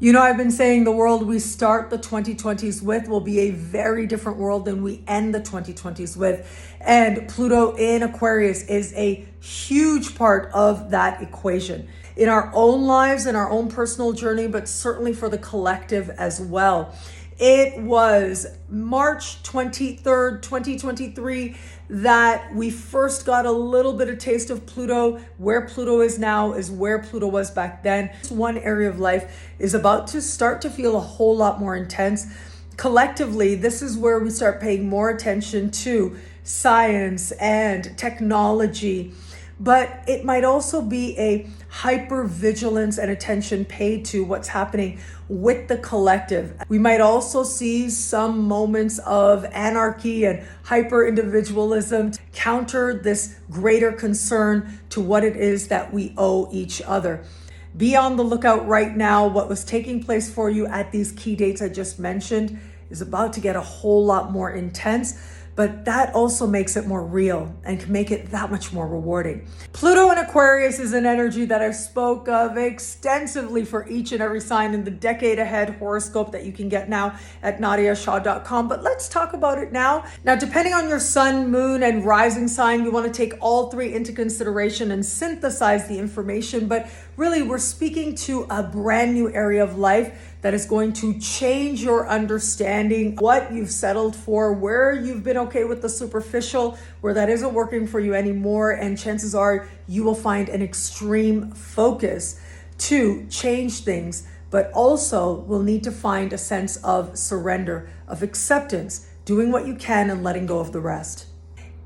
You know, I've been saying the world we start the 2020s with will be a very different world than we end the 2020s with. And Pluto in Aquarius is a huge part of that equation in our own lives, in our own personal journey, but certainly for the collective as well. It was March 23rd, 2023, that we first got a little bit of taste of Pluto. Where Pluto is now is where Pluto was back then. One area of life is about to start to feel a whole lot more intense. Collectively, this is where we start paying more attention to science and technology. But it might also be a hyper vigilance and attention paid to what's happening with the collective. We might also see some moments of anarchy and hyper individualism to counter this greater concern to what it is that we owe each other. Be on the lookout right now. What was taking place for you at these key dates I just mentioned is about to get a whole lot more intense. But that also makes it more real and can make it that much more rewarding. Pluto in Aquarius is an energy that I spoke of extensively for each and every sign in the decade ahead horoscope that you can get now at nadiyashah.com. But let's talk about it now. Now, depending on your sun, moon, and rising sign, you want to take all three into consideration and synthesize the information. But really, we're speaking to a brand new area of life that is going to change your understanding, what you've settled for, where you've been okay with the superficial, where that isn't working for you anymore. And chances are you will find an extreme focus to change things, but also will need to find a sense of surrender, of acceptance, doing what you can and letting go of the rest.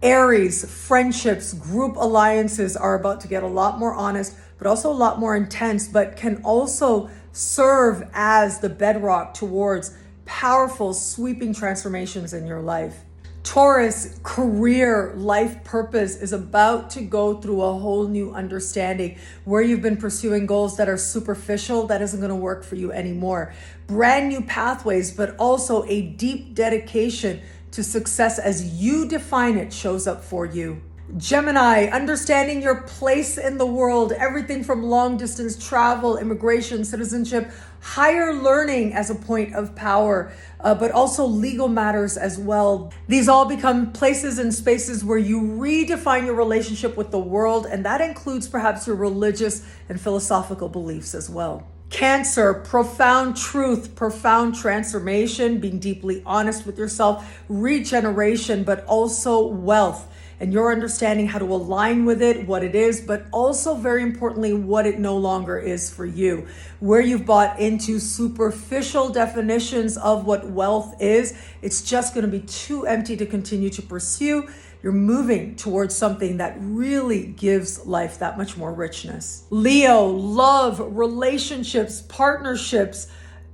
Aries, friendships, group alliances are about to get a lot more honest, but also a lot more intense, but can also serve as the bedrock towards powerful, sweeping transformations in your life. Taurus, career, life purpose is about to go through a whole new understanding. Where you've been pursuing goals that are superficial, that isn't going to work for you anymore. Brand new pathways, but also a deep dedication to success as you define it shows up for you. Gemini, understanding your place in the world, everything from long distance travel, immigration, citizenship, higher learning as a point of power, but also legal matters as well. These all become places and spaces where you redefine your relationship with the world, and that includes perhaps your religious and philosophical beliefs as well. Cancer, profound truth, profound transformation, being deeply honest with yourself, regeneration, but also wealth. And you're understanding how to align with it, what it is, but also very importantly, what it no longer is for you. Where you've bought into superficial definitions of what wealth is, it's just going to be too empty to continue to pursue. You're moving towards something that really gives life that much more richness. Leo, love, relationships, partnerships.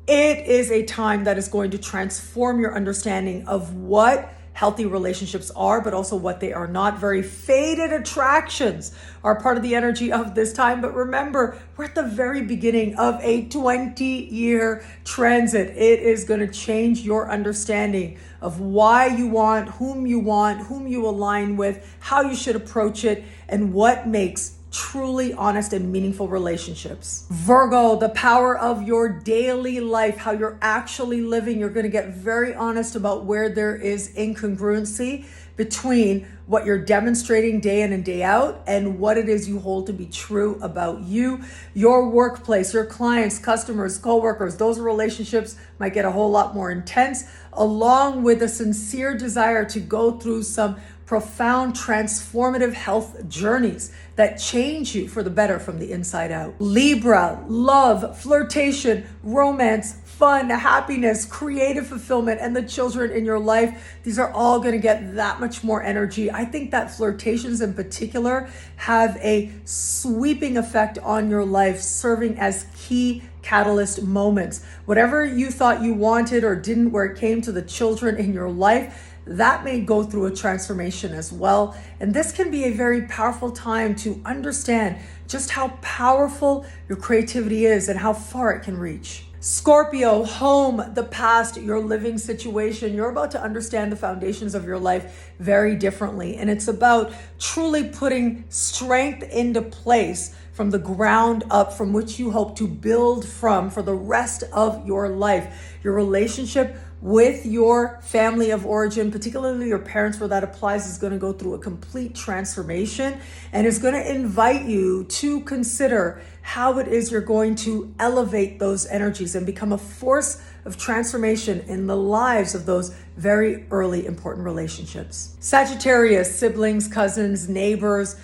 It is a time that is going to transform your understanding of what healthy relationships are, but also what they are not. Very faded attractions are part of the energy of this time. But remember, we're at the very beginning of a 20-year transit. It is going to change your understanding of why you want, whom you align with, how you should approach it, and what makes truly honest and meaningful relationships. Virgo, the power of your daily life, how you're actually living. You're going to get very honest about where there is incongruency between what you're demonstrating day in and day out and what it is you hold to be true about you, your workplace, your clients, customers, coworkers. Those relationships might get a whole lot more intense, along with a sincere desire to go through some profound transformative health journeys that change you for the better from the inside out. Libra, love, flirtation, romance, fun, happiness, creative fulfillment, and the children in your life. These are all going to get that much more energy. I think that flirtations in particular have a sweeping effect on your life, serving as key catalyst moments. Whatever you thought you wanted or didn't, where it came to the children in your life, that may go through a transformation as well. And this can be a very powerful time to understand just how powerful your creativity is and how far it can reach. Scorpio, home, the past, your living situation. You're about to understand the foundations of your life very differently. And it's about truly putting strength into place from the ground up, from which you hope to build from for the rest of your life. Your relationship with your family of origin, particularly your parents where that applies, is going to go through a complete transformation and is going to invite you to consider how it is you're going to elevate those energies and become a force of transformation in the lives of those very early important relationships. Sagittarius, siblings, cousins, neighbors,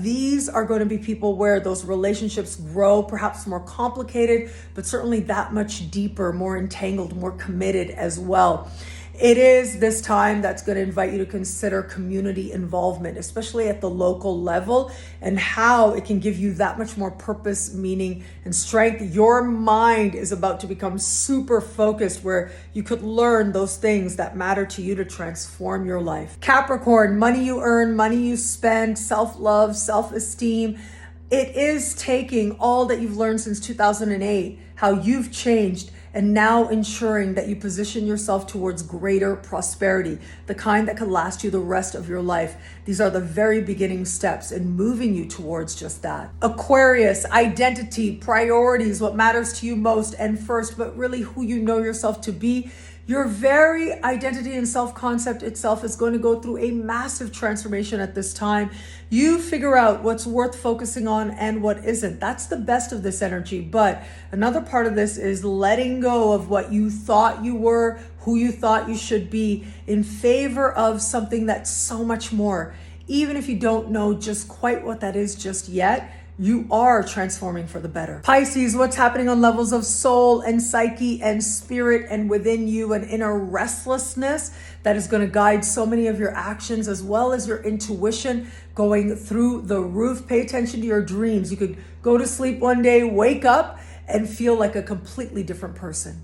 these are going to be people where those relationships grow, perhaps more complicated, but certainly that much deeper, more entangled, more committed as well. It is this time that's going to invite you to consider community involvement, especially at the local level, and how it can give you that much more purpose, meaning, and strength. Your mind is about to become super focused, where you could learn those things that matter to you to transform your life. Capricorn, money you earn, money you spend, self-love, self-esteem. It is taking all that you've learned since 2008, how you've changed, and now ensuring that you position yourself towards greater prosperity, the kind that could last you the rest of your life. These are the very beginning steps in moving you towards just that. Aquarius, identity, priorities, what matters to you most and first, but really who you know yourself to be. Your very identity and self-concept itself is going to go through a massive transformation at this time. You figure out what's worth focusing on and what isn't. That's the best of this energy. But another part of this is letting go of what you thought you were, who you thought you should be, in favor of something that's so much more. Even if you don't know just quite what that is just yet, you are transforming for the better. Pisces, what's happening on levels of soul and psyche and spirit and within you, an inner restlessness that is going to guide so many of your actions, as well as your intuition going through the roof. Pay attention to your dreams. You could go to sleep one day, wake up, and feel like a completely different person.